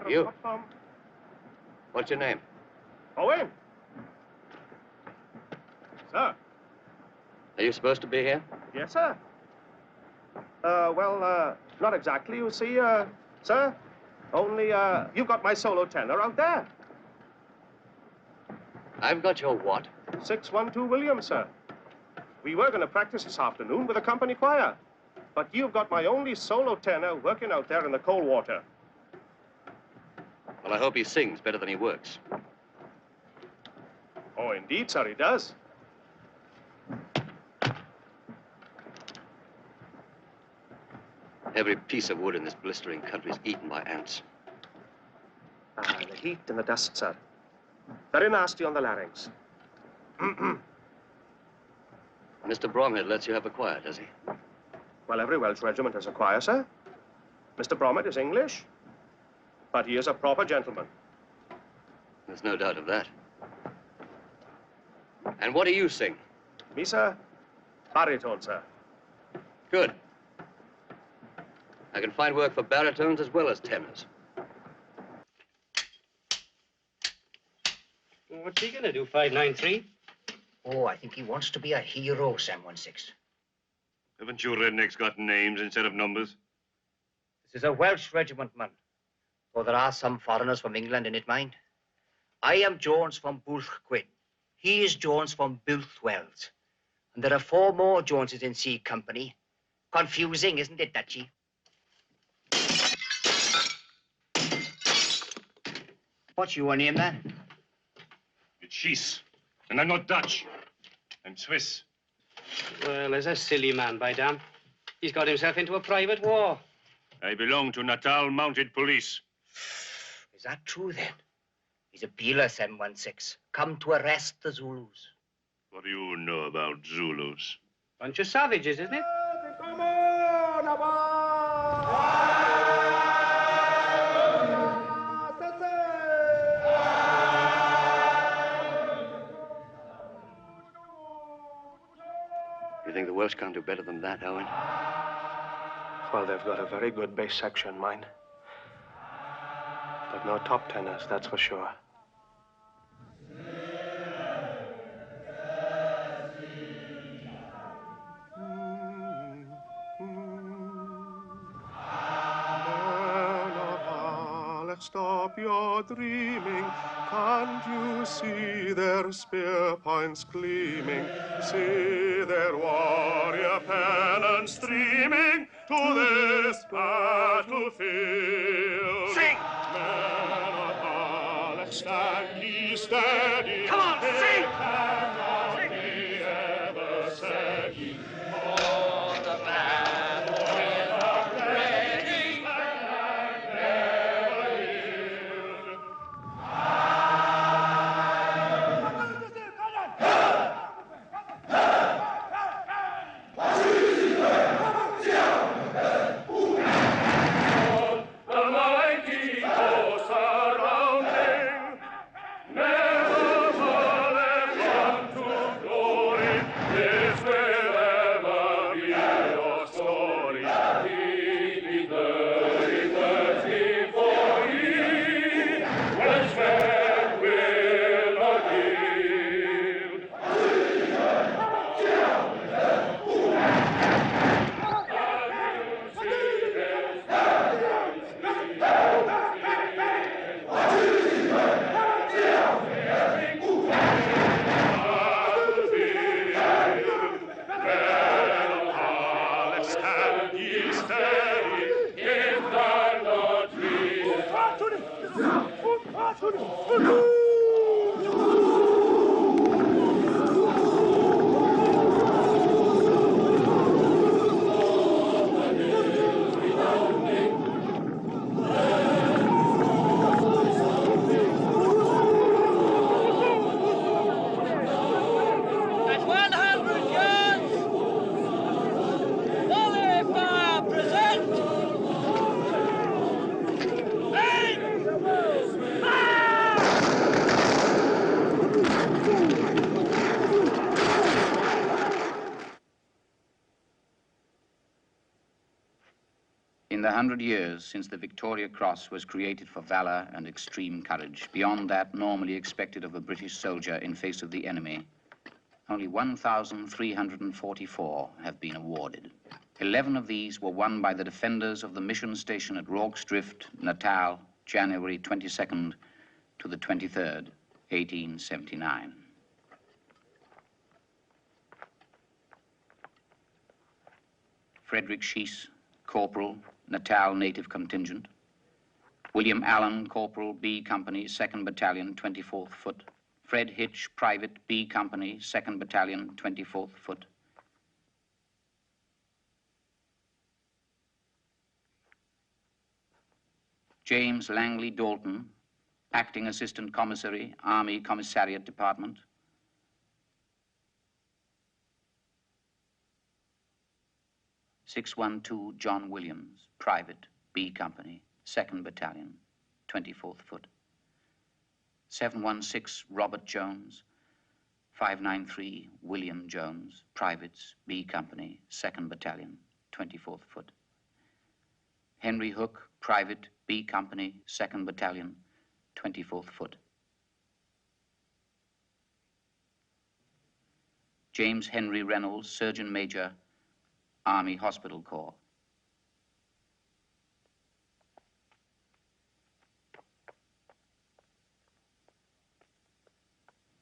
You? What's your name? Owen. Sir. Are you supposed to be here? Yes, sir. Well, not exactly, you see, sir. Only, you've got my solo tenor out there. I've got your what? 612 Williams, sir. We were going to practice this afternoon with a company choir. But you've got my only solo tenor working out there in the cold water. Well, I hope he sings better than he works. Oh, indeed, sir, he does. Every piece of wood in this blistering country is eaten by ants. The heat and the dust, sir. Very nasty on the larynx. Mr. Bromhead lets you have a choir, does he? Well, every Welsh regiment has a choir, sir. Mr. Bromhead is English, but he is a proper gentleman. There's no doubt of that. And what do you sing? Me, sir? Baritone, sir. Good. I can find work for baritones as well as tenors. What's he gonna do, 593? Oh, I think he wants to be a hero, 716. Haven't you rednecks got names instead of numbers? This is a Welsh regiment, man. Though there are some foreigners from England in it, mind. I am Jones from Bwlch He is Jones from Boothwells. And there are 4 more Joneses in C Company. Confusing, isn't it, Dutchie? What's your name, then? It's Shees. And I'm not Dutch. I'm Swiss. Well, there's a silly man, by damn. He's got himself into a private war. I belong to Natal Mounted Police. Is that true, then? He's a peeler, 716. Come to arrest the Zulus. What do you know about Zulus? Bunch of savages, isn't it? You think the Welsh can't do better than that, Owen? Well, they've got a very good bass section, mind. But no top tenors, that's for sure. Men of Harlech, stop your dreaming. Can't you see their spear points gleaming? See their warrior pennons streaming to this battlefield. Sing! Men of Harlech, stand ye steady. Come on, sing! Cannot be ever said ye. For the battle is ready and never yield. The mighty host surrounding, men of Harlech, 100 years since the Victoria Cross was created for valor and extreme courage, beyond that normally expected of a British soldier in face of the enemy, only 1,344 have been awarded. 11 of these were won by the defenders of the mission station at Rorke's Drift, Natal, January 22nd to the 23rd, 1879. Frederick Sheese, Corporal, Natal Native Contingent. William Allen, Corporal, B Company, 2nd Battalion, 24th Foot. Fred Hitch, Private, B Company, 2nd Battalion, 24th Foot. James Langley Dalton, Acting Assistant Commissary, Army Commissariat Department. .612 John Williams, Private, B Company, 2nd Battalion, 24th Foot. 716 Robert Jones, 593 William Jones, Privates, B Company, 2nd Battalion, 24th Foot. Henry Hook, Private, B Company, 2nd Battalion, 24th Foot. James Henry Reynolds, Surgeon Major, Army Hospital Corps.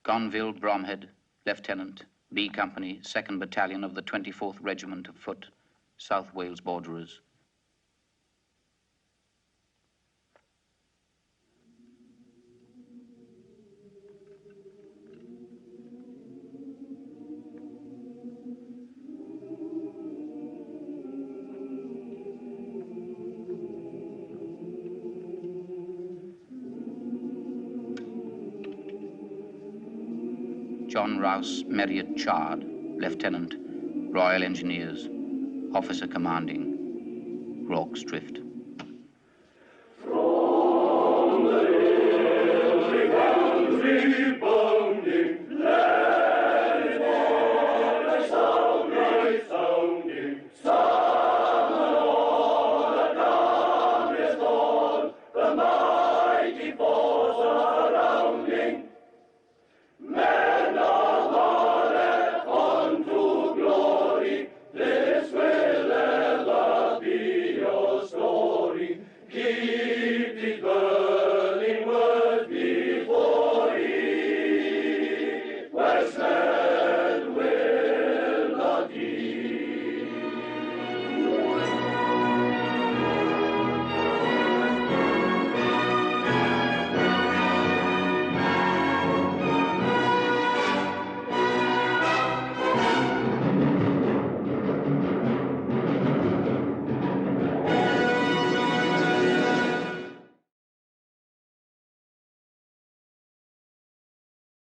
Gonville Bromhead, Lieutenant, B Company, 2nd Battalion of the 24th Regiment of Foot, South Wales Borderers. John Rouse Marriott Chard, Lieutenant, Royal Engineers, Officer Commanding, Rorke's Drift.